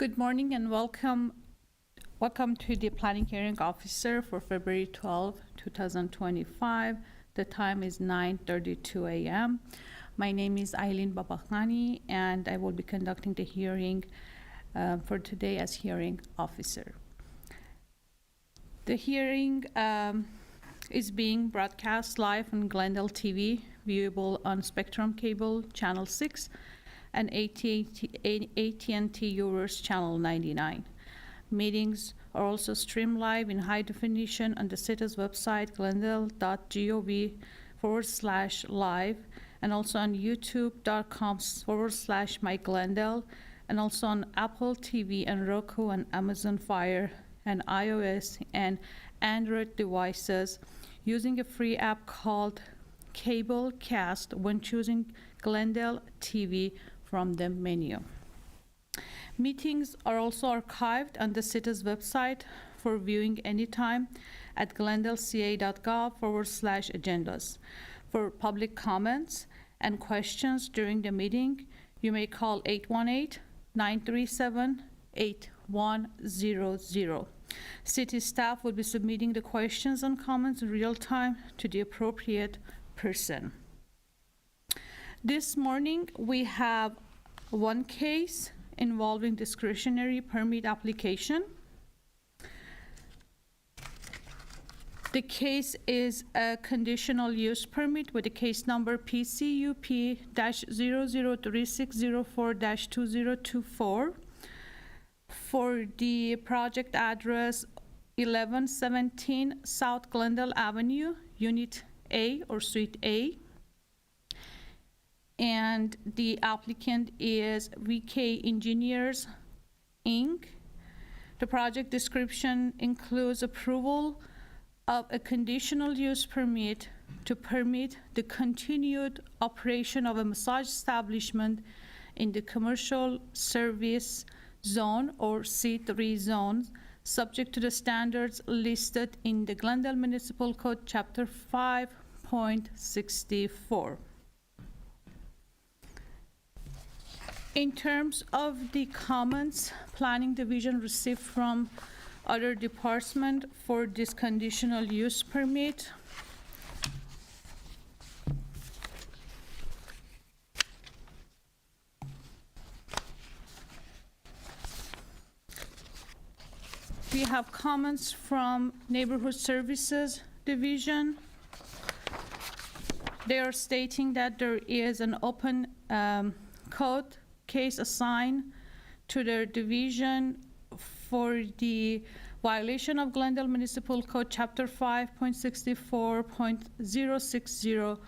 Good morning and welcome to the Planning Hearing Officer for February 12, 2025. The time is 9:32 a.m. My name is Eileen Babakhani and I will be conducting the hearing for today as hearing officer. The hearing is being broadcast live on Glendale TV, viewable on Spectrum Cable Channel 6 and AT&T Viewers Channel 99. Meetings are also streamed live in high definition on the city's website, glendale.gov/live, and also on youtube.com/myglendale, and also on Apple TV and Roku and Amazon Fire and iOS and Android devices using a free app called Cablecast when choosing Glendale TV from the menu. Meetings are also archived on the city's website for viewing anytime at glendaleca.gov/agendas. For public comments and questions during the meeting, you may call 818-937-8100. City staff will be submitting the questions and comments in real time to the appropriate person. This morning, we have one case involving discretionary permit application. The case is a conditional use permit with the case number PCUP-003604-2024 for the project address 1117 South Glendale Avenue, Unit A or Suite A. And the applicant is VK Engineers, Inc. The project description includes approval of a conditional use permit to permit the continued operation of a massage establishment in the commercial service zone or C3 zone, subject to the standards listed in the Glendale Municipal Code, Chapter 5.64. In terms of the comments Planning Division received from other departments for this conditional use permit, we have comments from Neighborhood Services Division. They are stating that there is an open code case assigned to their division for the violation of Glendale Municipal Code Chapter 5.64.060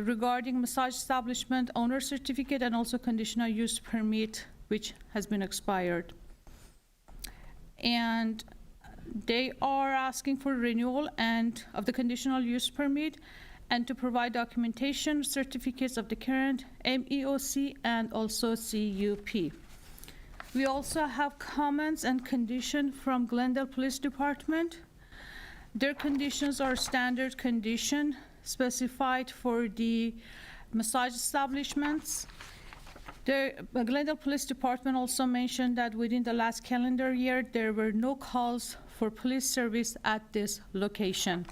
regarding massage establishment owner certificate and also conditional use permit, which has been expired. And they are asking for renewal and of the conditional use permit and to provide documentation, certificates of the current MEOC and also CUP. We also have comments and conditions from Glendale Police Department. Their conditions are standard condition specified for the massage establishments. The Glendale Police Department also mentioned that within the last calendar year, there were no calls for police service at this location.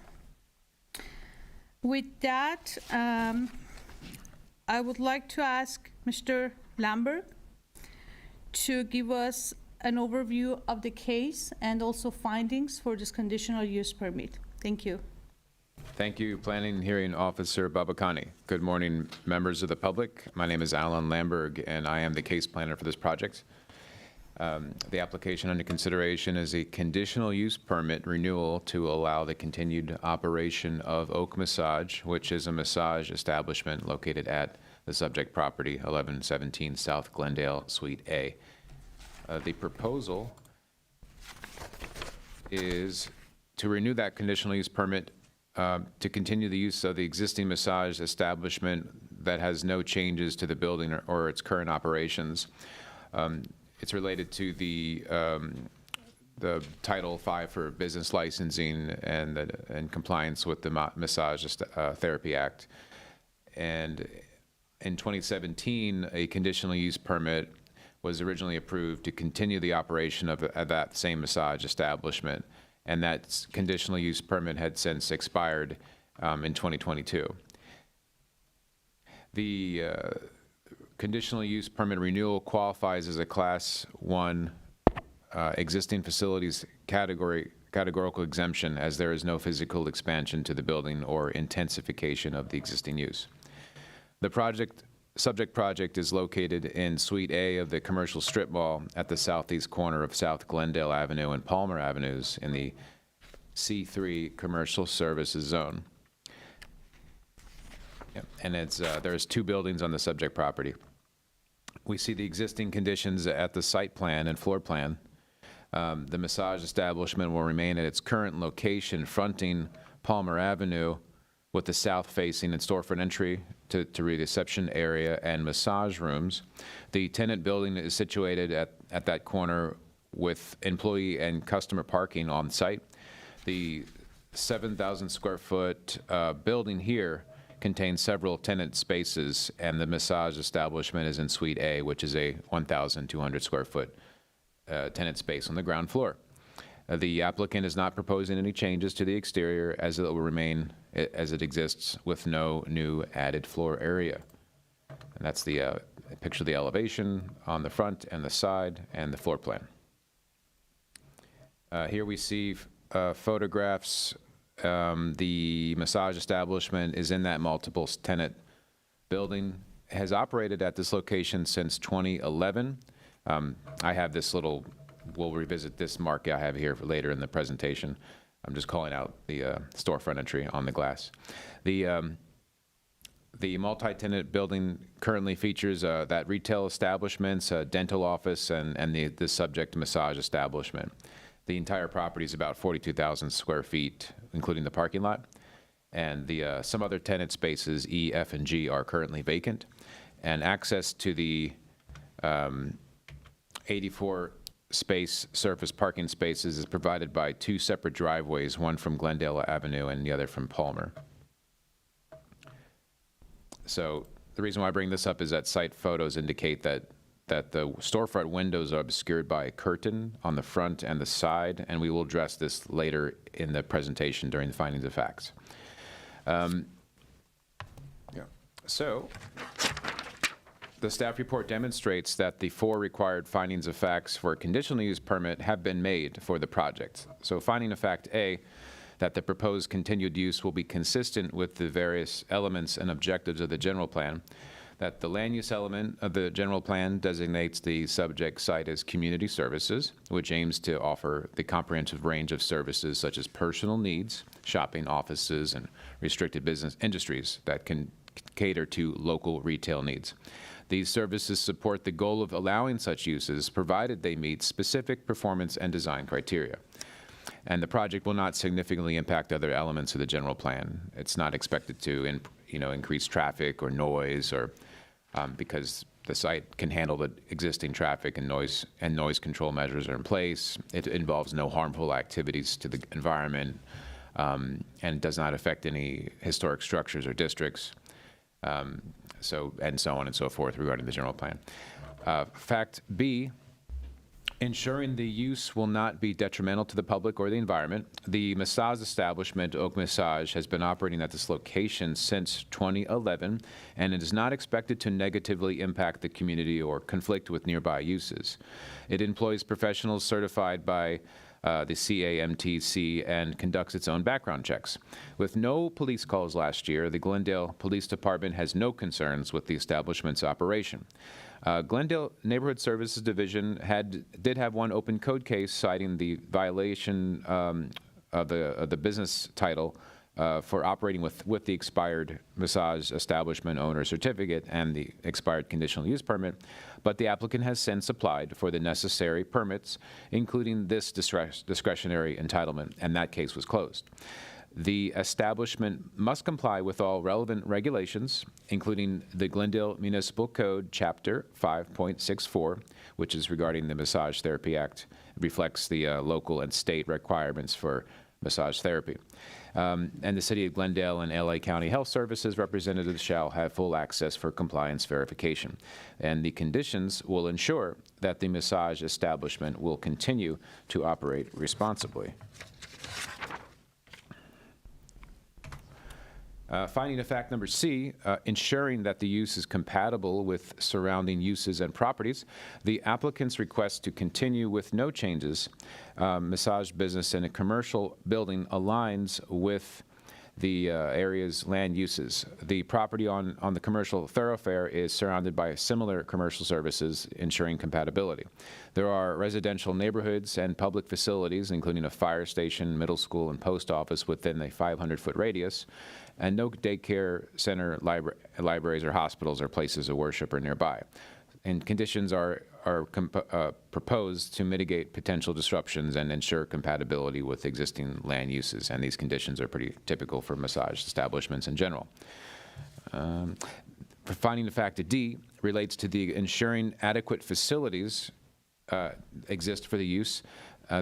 With that, I would like to ask Mr. Lamberg to give us an overview of the case and also findings for this conditional use permit. Thank you. Thank you, Planning Hearing Officer Babakhani. Good morning, members of the public. My name is Alan Lamberg, and I am the case planner for this project. The application under consideration is a conditional use permit renewal to allow the continued operation of Oak Massage, which is a massage establishment located at the subject property, 1117 South Glendale, Suite A. The proposal is to renew that conditional use permit to continue the use of the existing massage establishment that has no changes to the building or its current operations. It's related to the Title V for business licensing and compliance with the Massage Therapy Act. And in 2017, a conditional use permit was originally approved to continue the operation of that same massage establishment, and that conditional use permit had since expired in 2022. The conditional use permit renewal qualifies as a Class 1 existing facilities categorical exemption, as there is no physical expansion to the building or intensification of the existing use. The subject project is located in Suite A of the commercial strip mall at the southeast corner of South Glendale Avenue and Palmer Avenues in the C3 Commercial Services Zone. Yep. And there's 2 buildings on the subject property. We see the existing conditions at the site plan and floor plan. The massage establishment will remain at its current location, fronting Palmer Avenue, with the south-facing and storefront entry to reception area and massage rooms. The tenant building is situated at that corner with employee and customer parking on site. The 7,000 square foot building here contains several tenant spaces, and the massage establishment is in Suite A, which is a 1,200 square foot tenant space on the ground floor. The applicant is not proposing any changes to the exterior, as it will remain as it exists with no new added floor area. And that's the picture of the elevation on the front and the side and the floor plan. Here we see photographs. The massage establishment is in that multiple tenant building, has operated at this location since 2011. I have this little, we'll revisit this mark I have here for later in the presentation. I'm just calling out the storefront entry on the glass. The multi-tenant building currently features that retail establishments, a dental office, and the subject massage establishment. The entire property is about 42,000 square feet, including the parking lot. And some other tenant spaces, E, F, and G, are currently vacant. And access to the 84 space surface parking spaces is provided by 2 separate driveways, one from Glendale Avenue and the other from Palmer. So the reason why I bring this up is that site photos indicate that the storefront windows are obscured by a curtain on the front and the side, and we will address this later in the presentation during the findings of facts. So the staff report demonstrates that the 4 required findings of facts for a conditional use permit have been made for the project. So finding of fact A, that the proposed continued use will be consistent with the various elements and objectives of the general plan, that the land use element of the general plan designates the subject site as community services, which aims to offer the comprehensive range of services such as personal needs, shopping, offices, and restricted business industries that can cater to local retail needs. These services support the goal of allowing such uses, provided they meet specific performance and design criteria. And the project will not significantly impact other elements of the general plan. It's not expected to increase traffic or noise, or because the site can handle the existing traffic and noise control measures are in place. It involves no harmful activities to the environment, and does not affect any historic structures or districts. And so on and so forth regarding the general plan. Fact B, ensuring the use will not be detrimental to the public or the environment. The massage establishment, Oak Massage, has been operating at this location since 2011, and it is not expected to negatively impact the community or conflict with nearby uses. It employs professionals certified by the CAMTC and conducts its own background checks. With no police calls last year, the Glendale Police Department has no concerns with the establishment's operation. Glendale Neighborhood Services Division did have one open code case citing the violation of the business title for operating with the expired massage establishment owner certificate and the expired conditional use permit, but the applicant has since applied for the necessary permits, including this discretionary entitlement, and that case was closed. The establishment must comply with all relevant regulations, including the Glendale Municipal Code, Chapter 5.64, which is regarding the Massage Therapy Act. It reflects the local and state requirements for massage therapy. And the City of Glendale and LA County Health Services representatives shall have full access for compliance verification. And the conditions will ensure that the massage establishment will continue to operate responsibly. Finding of fact number C, ensuring that the use is compatible with surrounding uses and properties. The applicant's request to continue with no changes, massage business in a commercial building aligns with the area's land uses. The property on the commercial thoroughfare is surrounded by similar commercial services, ensuring compatibility. There are residential neighborhoods and public facilities, including a fire station, middle school, and post office within a 500-foot radius, and no daycare center, libraries, or hospitals or places of worship are nearby. And conditions are proposed to mitigate potential disruptions and ensure compatibility with existing land uses. And these conditions are pretty typical for massage establishments in general. Finding the fact that D relates to the ensuring adequate facilities exist for the use.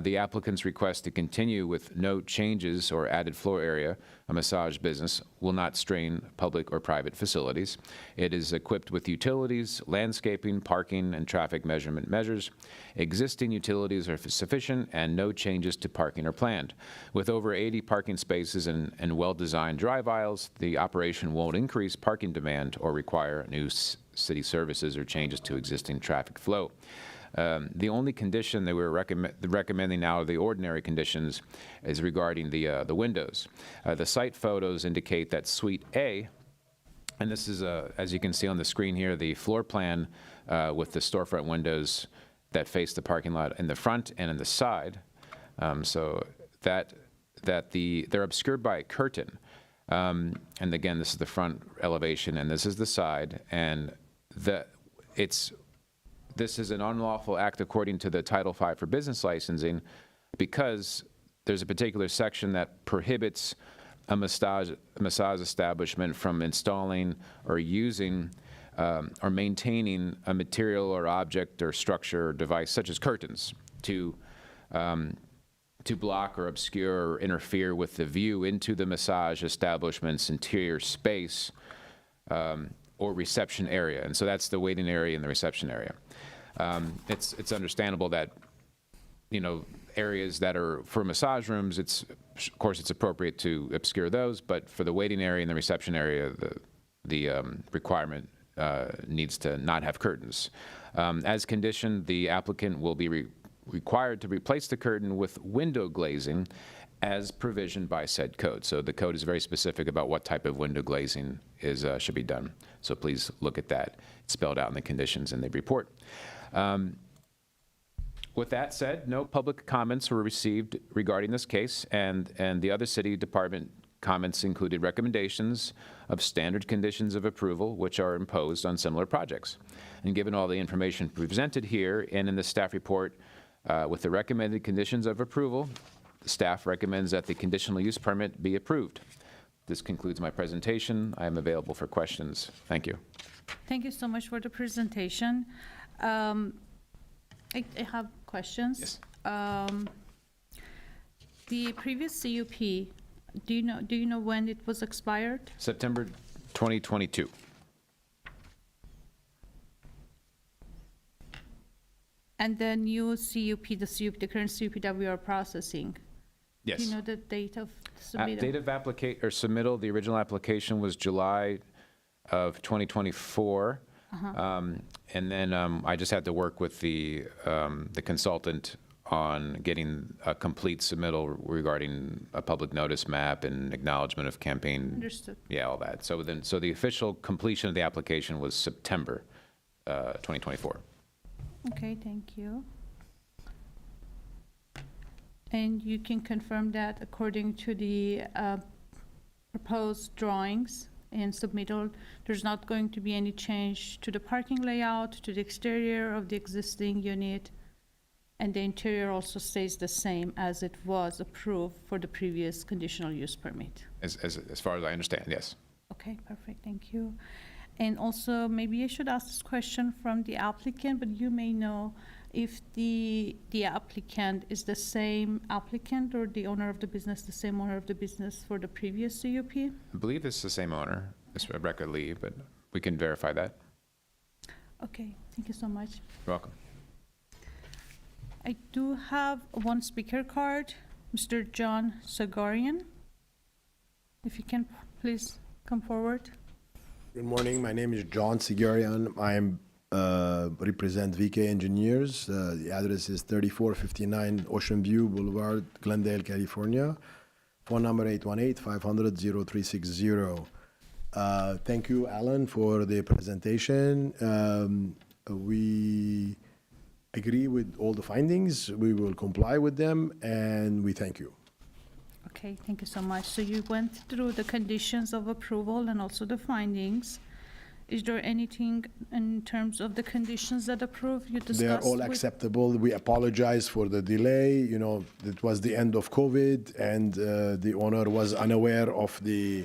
The applicant's request to continue with no changes or added floor area, a massage business, will not strain public or private facilities. It is equipped with utilities, landscaping, parking, and traffic measurement measures. Existing utilities are sufficient and no changes to parking are planned. With over 80 parking spaces and well-designed drive aisles, the operation won't increase parking demand or require new city services or changes to existing traffic flow. The only condition that we're recommending now of the ordinary conditions is regarding the windows. The site photos indicate that Suite A, and this is, as you can see on the screen here, the floor plan with the storefront windows that face the parking lot in the front and in the side. So they're obscured by a curtain. And again, this is the front elevation, and this is the side, and this is an unlawful act according to the Title V for business licensing because there's a particular section that prohibits a massage establishment from installing or using or maintaining a material or object or structure or device such as curtains to block or obscure or interfere with the view into the massage establishment's interior space or reception area. And so that's the waiting area and the reception area. It's understandable that, areas that are for massage rooms, of course it's appropriate to obscure those, but for the waiting area and the reception area, the requirement needs to not have curtains. As conditioned, the applicant will be required to replace the curtain with window glazing as provisioned by said code. So the code is very specific about what type of window glazing should be done. So please look at that. It's spelled out in the conditions in the report. With that said, no public comments were received regarding this case, and the other city department comments included recommendations of standard conditions of approval which are imposed on similar projects. And given all the information presented here and in the staff report with the recommended conditions of approval, the staff recommends that the conditional use permit be approved. This concludes my presentation. I am available for questions. Thank you. Thank you so much for the presentation. I have questions. Yes. The previous CUP, do you know when it was expired? September 2022. And the new CUP, the current CUP that we are processing? Yes. Do you know the date of submittal? Date of submittal, the original application was July of 2024. And then I just had to work with the consultant on getting a complete submittal regarding a public notice map and acknowledgement of campaign. Understood. Yeah, all that. So the official completion of the application was September 2024. Okay, thank you. And you can confirm that according to the proposed drawings and submittal, there's not going to be any change to the parking layout, to the exterior of the existing unit, and the interior also stays the same as it was approved for the previous conditional use permit. As far as I understand, yes. Okay, perfect, thank you. And also, maybe I should ask this question from the applicant, but you may know, if the applicant is the same applicant or the owner of the business, the same owner of the business for the previous CUP? I believe it's the same owner, it's Rebecca Lee, but we can verify that. Okay, thank you so much. You're welcome. I do have one speaker card, Mr. John Sagarian. If you can please come forward. Good morning. My name is John Sigarian. I represent VK Engineers. The address is 3459 Ocean View Boulevard, Glendale, California. Phone number 818-500-0360. Thank you, Alan, for the presentation. We agree with all the findings. We will comply with them, and we thank you. Okay, thank you so much. So you went through the conditions of approval and also the findings. Is there anything in terms of the conditions that approve you discussed? They are all with- acceptable. We apologize for the delay. You know, it was the end of COVID, and the owner was unaware of the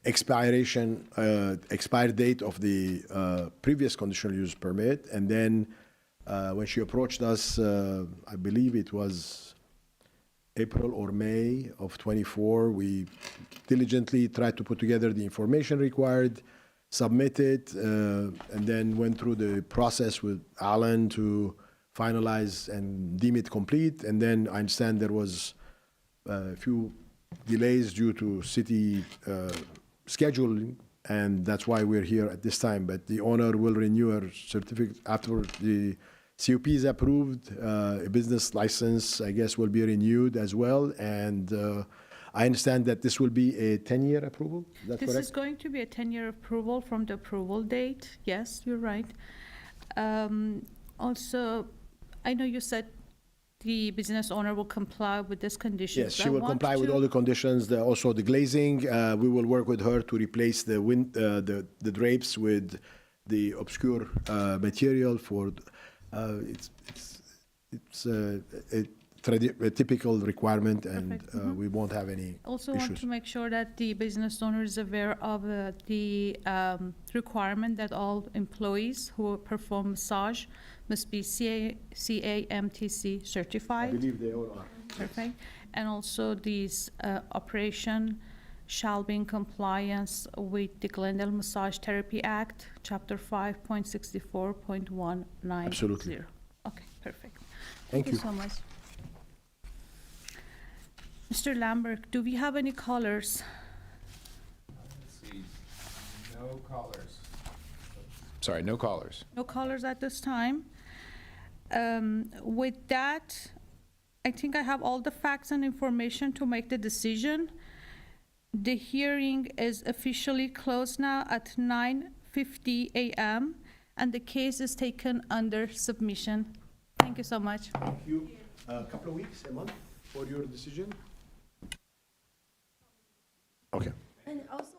expired date of the previous conditional use permit. And then when she approached us, I believe it was April or May of '24, we diligently tried to put together the information required, submit it, and then went through the process with Alan to finalize and deem it complete. And then I understand there was a few delays due to city scheduling, and that's why we're here at this time. But the owner will renew her certificate after the CUP is approved. A business license, I guess, will be renewed as well. And I understand that this will be a 10-year approval. Is that This correct? is going to be a 10-year approval from the approval date. Yes, you're right. Also, I know you said the business owner will comply with these conditions. Yes, she will comply with all the conditions. Also, the glazing. We will work with her to replace the drapes with the obscure material for. It's a typical requirement, and Perfect. we won't have any Also want issues. to make sure that the business owner is aware of the requirement that all employees who perform massage must be CAMTC I certified. believe they all are. Perfect. And also these operation shall be in compliance with the Glendale Massage Therapy Act, Chapter 5.64.190. Absolutely. Okay, perfect. Thank you. so much. Mr. Lambert, do we have any callers? Let's see, no callers. Sorry, no callers. No callers at this time. With that, I think I have all the facts and information to make the decision. The hearing is officially closed now at 9:50 a.m., and the case is taken under submission. Thank you so much. Thank you. A couple of weeks, a month for your decision? Okay. And also,